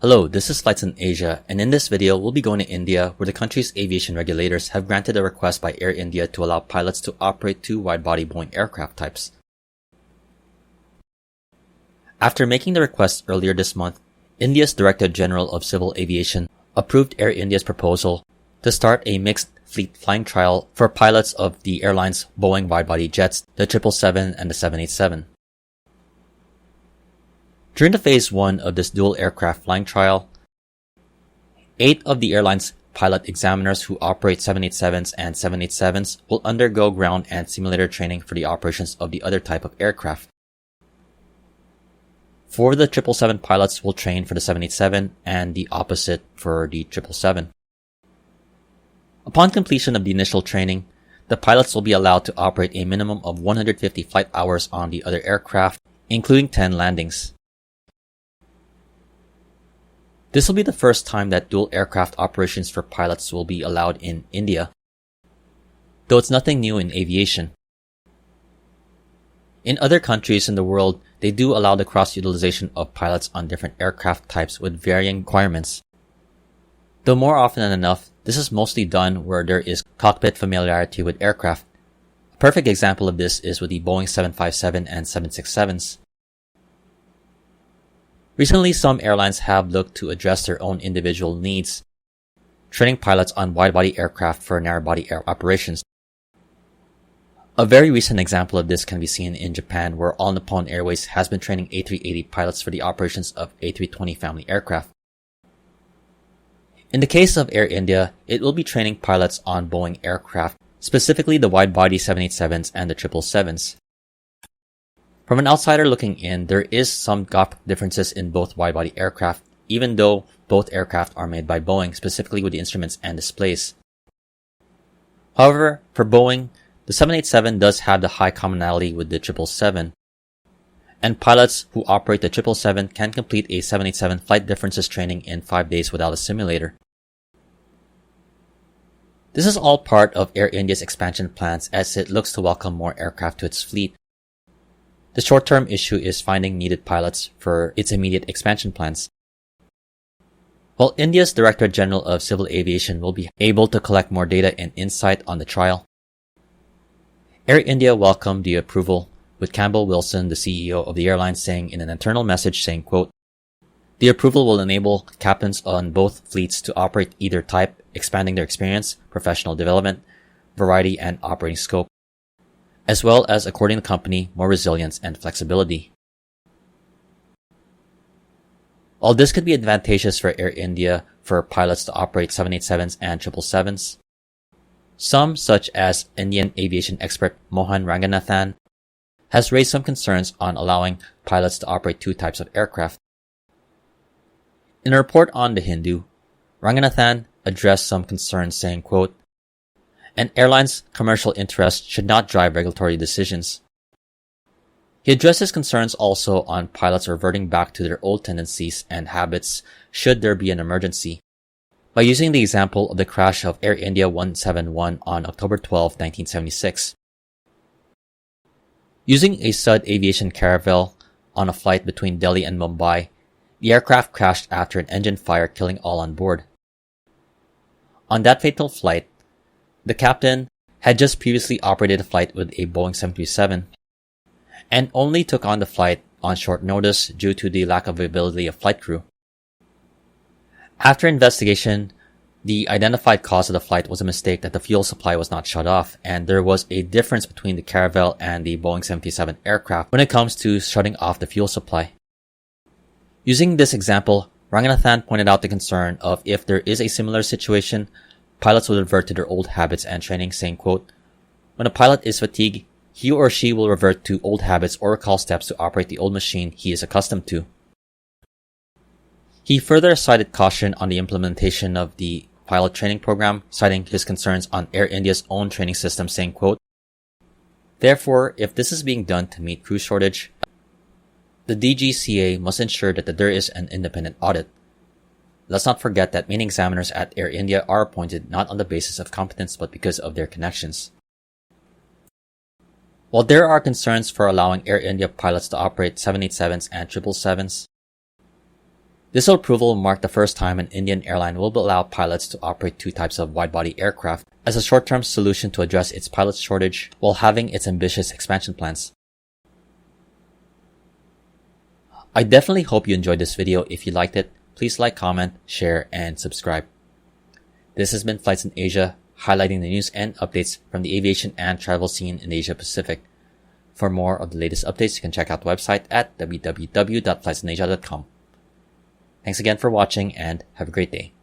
Hello, this is Flights in Asia, and in this video, we'll be going to India, where the country's aviation regulators have granted a request by Air India to allow pilots to operate two wide-body Boeing aircraft types. After making the request earlier this month, India's Director General of Civil Aviation approved Air India's proposal to start a mixed fleet flying trial for pilots of the airline's Boeing wide-body jets, the 777 and the 787. During the Phase 1 of this dual aircraft flying trial, 8 of the airline's pilot examiners who operate 787s and 787s will undergo ground and simulator training for the operations of the other type of aircraft. 4 of the 777 pilots will train for the 787 and the opposite for the 777. Upon completion of the initial training, the pilots will be allowed to operate a minimum of 150 flight hours on the other aircraft, including 10 landings. This will be the first time that dual aircraft operations for pilots will be allowed in India, though it's nothing new in aviation. In other countries in the world, they do allow the cross-utilization of pilots on different aircraft types with varying requirements. Though more often than enough, this is mostly done where there is cockpit familiarity with aircraft. A perfect example of this is with the Boeing 757 and 767s. Recently, some airlines have looked to address their own individual needs, training pilots on wide-body aircraft for narrow-body air operations. A very recent example of this can be seen in Japan, where All Nippon Airways has been training A380 pilots for the operations of A320 family aircraft. In the case of Air India, it will be training pilots on Boeing aircraft, specifically the wide-body 787s and the 777s. From an outsider looking in, there is some differences in both wide-body aircraft, even though both aircraft are made by Boeing, specifically with the instruments and displays. However, for Boeing, the 787 does have the high commonality with the 777, and pilots who operate the 777 can complete a 787 flight differences training in 5 days without a simulator. This is all part of Air India's expansion plans as it looks to welcome more aircraft to its fleet. The short-term issue is finding needed pilots for its immediate expansion plans. While India's Director General of Civil Aviation will be able to collect more data and insight on the trial, Air India welcomed the approval, with Campbell Wilson, the CEO of the airline, saying in an internal message saying, quote, "The approval will enable captains on both fleets to operate either type, expanding their experience, professional development, variety, and operating scope, as well as according to the company more resilience and flexibility." While this could be advantageous for Air India for pilots to operate 787s and 777s, some, such as Indian aviation expert Mohan Ranganathan, has raised some concerns on allowing pilots to operate two types of aircraft. In a report on The Hindu, Ranganathan addressed some concerns saying, quote, "An airline's commercial interest should not drive regulatory decisions." He addressed his concerns also on pilots reverting back to their old tendencies and habits should there be an emergency, by using the example of the crash of Air India 171 on October 12, 1976. Using a Sud Aviation Caravel on a flight between Delhi and Mumbai, the aircraft crashed after an engine fire, killing all on board. On that fatal flight, the captain had just previously operated a flight with a Boeing 737 and only took on the flight on short notice due to the lack of availability of flight crew. After investigation, the identified cause of the flight was a mistake that the fuel supply was not shut off, and there was a difference between the Caravel and the Boeing 737 aircraft when it comes to shutting off the fuel supply. Using this example, Ranganathan pointed out the concern of if there is a similar situation, pilots will revert to their old habits and training, saying, quote, "When a pilot is fatigued, he or she will revert to old habits or recall steps to operate the old machine he is accustomed to." He further cited caution on the implementation of the pilot training program, citing his concerns on Air India's own training system, saying, quote, "Therefore, if this is being done to meet crew shortage, the DGCA must ensure that there is an independent audit. Let's not forget that main examiners at Air India are appointed not on the basis of competence but because of their connections." While there are concerns for allowing Air India pilots to operate 787s and 777s, This approval will mark the first time an Indian airline will allow pilots to operate two types of wide-body aircraft as a short-term solution to address its pilot shortage while having its ambitious expansion plans. I definitely hope you enjoyed this video. If you liked it, please like, comment, share, and subscribe. This has been Flights in Asia, highlighting the news and updates from the aviation and travel scene in Asia Pacific. For more of the latest updates, you can check out the website at www.flightsinasia.com. Thanks again for watching and have a great day.